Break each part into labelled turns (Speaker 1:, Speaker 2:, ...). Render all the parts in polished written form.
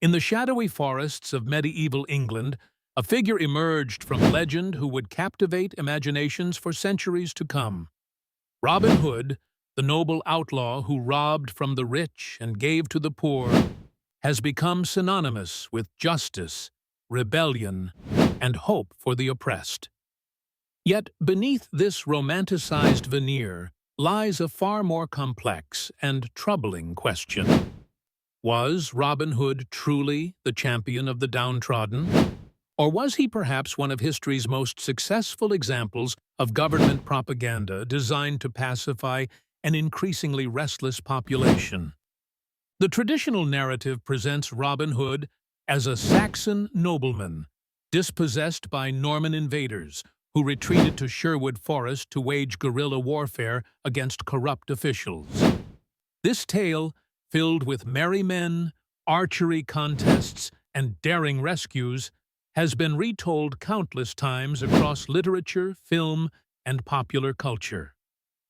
Speaker 1: In the shadowy forests of medieval England, a figure emerged from legend who would captivate imaginations for centuries to come. Robin Hood, the noble outlaw who robbed from the rich and gave to the poor, has become synonymous with justice, rebellion, and hope for the oppressed. Yet beneath this romanticized veneer lies a far more complex and troubling question. Was Robin Hood truly the champion of the downtrodden? Or was he perhaps one of history's most successful examples of government propaganda designed to pacify an increasingly restless population? The traditional narrative presents Robin Hood as a Saxon nobleman, dispossessed by Norman invaders, who retreated to Sherwood Forest to wage guerrilla warfare against corrupt officials. This tale, filled with merry men, archery contests, and daring rescues, has been retold countless times across literature, film, and popular culture.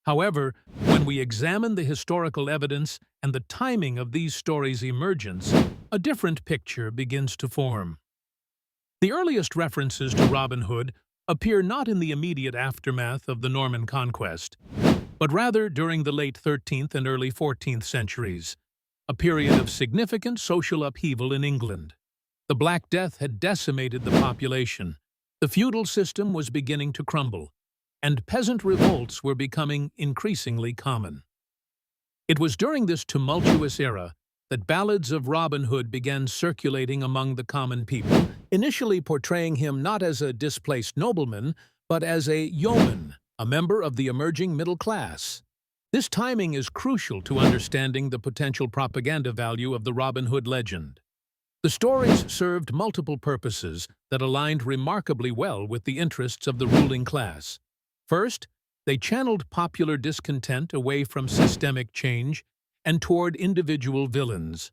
Speaker 1: However, when we examine the historical evidence and the timing of these stories' emergence, a different picture begins to form. The earliest references to Robin Hood appear not in the immediate aftermath of the Norman conquest, but rather during the late 13th and early 14th centuries, a period of significant social upheaval in England. The Black Death had decimated the population, the feudal system was beginning to crumble, and peasant revolts were becoming increasingly common. It was during this tumultuous era that ballads of Robin Hood began circulating among the common people, initially portraying him not as a displaced nobleman, but as a yeoman, a member of the emerging middle class. This timing is crucial to understanding the potential propaganda value of the Robin Hood legend. The stories served multiple purposes that aligned remarkably well with the interests of the ruling class. First, they channeled popular discontent away from systemic change and toward individual villains.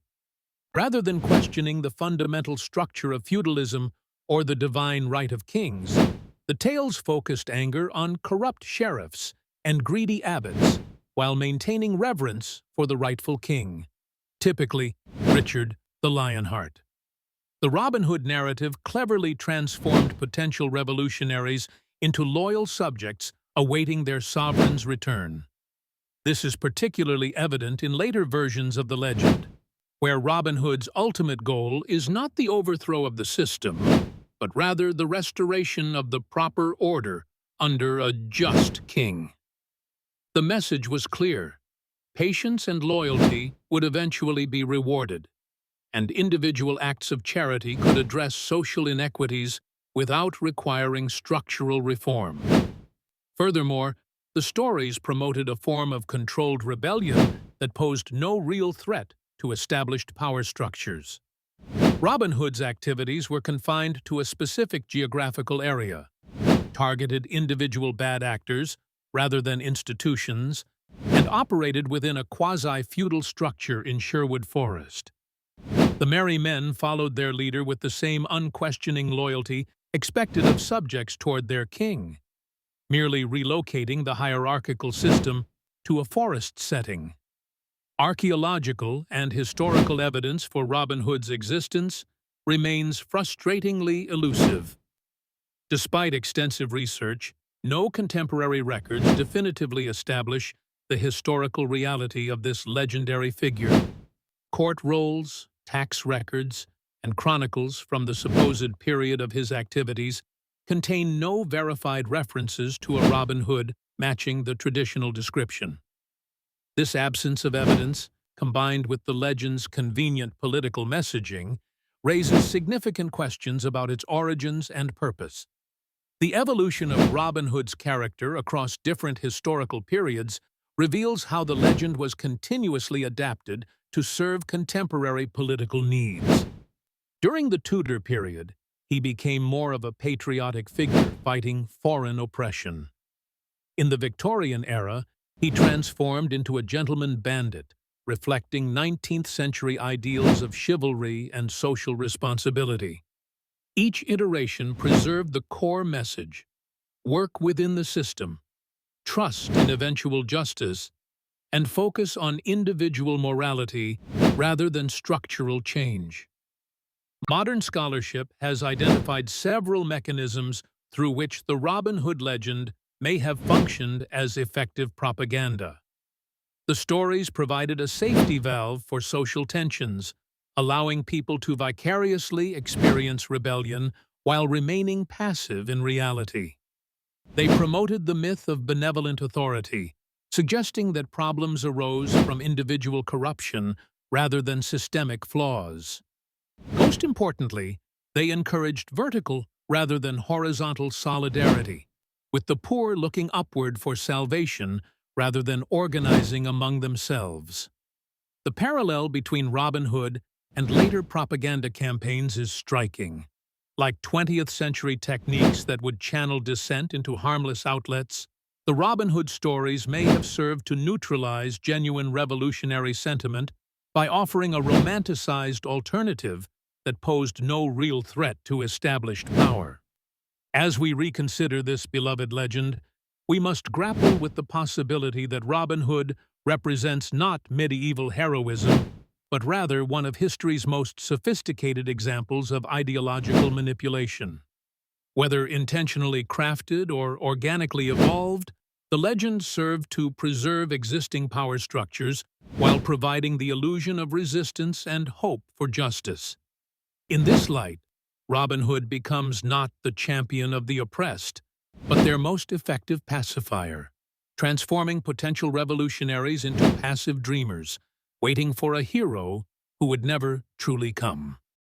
Speaker 1: Rather than questioning the fundamental structure of feudalism or the divine right of kings, the tales focused anger on corrupt sheriffs and greedy abbots, while maintaining reverence for the rightful king, typically Richard the Lionheart. The Robin Hood narrative cleverly transformed potential revolutionaries into loyal subjects awaiting their sovereign's return. This is particularly evident in later versions of the legend, where Robin Hood's ultimate goal is not the overthrow of the system, but rather the restoration of the proper order under a just king. The message was clear: patience and loyalty would eventually be rewarded, and individual acts of charity could address social inequities without requiring structural reform. Furthermore, the stories promoted a form of controlled rebellion that posed no real threat to established power structures. Robin Hood's activities were confined to a specific geographical area, targeted individual bad actors rather than institutions, and operated within a quasi-feudal structure in Sherwood Forest. The merry men followed their leader with the same unquestioning loyalty expected of subjects toward their king, merely relocating the hierarchical system to a forest setting. Archaeological and historical evidence for Robin Hood's existence remains frustratingly elusive. Despite extensive research, no contemporary records definitively establish the historical reality of this legendary figure. Court rolls, tax records, and chronicles from the supposed period of his activities contain no verified references to a Robin Hood matching the traditional description. This absence of evidence, combined with the legend's convenient political messaging, raises significant questions about its origins and purpose. The evolution of Robin Hood's character across different historical periods reveals how the legend was continuously adapted to serve contemporary political needs. During the Tudor period, he became more of a patriotic figure fighting foreign oppression. In the Victorian era, he transformed into a gentleman bandit, reflecting 19th-century ideals of chivalry and social responsibility. Each iteration preserved the core message: work within the system, trust in eventual justice, and focus on individual morality rather than structural change. Modern scholarship has identified several mechanisms through which the Robin Hood legend may have functioned as effective propaganda. The stories provided a safety valve for social tensions, allowing people to vicariously experience rebellion while remaining passive in reality. They promoted the myth of benevolent authority, suggesting that problems arose from individual corruption rather than systemic flaws. Most importantly, they encouraged vertical rather than horizontal solidarity, with the poor looking upward for salvation rather than organizing among themselves. The parallel between Robin Hood and later propaganda campaigns is striking. Like 20th century techniques that would channel dissent into harmless outlets, the Robin Hood stories may have served to neutralize genuine revolutionary sentiment by offering a romanticized alternative that posed no real threat to established power. As we reconsider this beloved legend, we must grapple with the possibility that Robin Hood represents not medieval heroism, but rather one of history's most sophisticated examples of ideological manipulation. Whether intentionally crafted or organically evolved, the legend served to preserve existing power structures while providing the illusion of resistance and hope for justice. In this light, Robin Hood becomes not the champion of the oppressed, but their most effective pacifier, transforming potential revolutionaries into passive dreamers, waiting for a hero who would never truly come.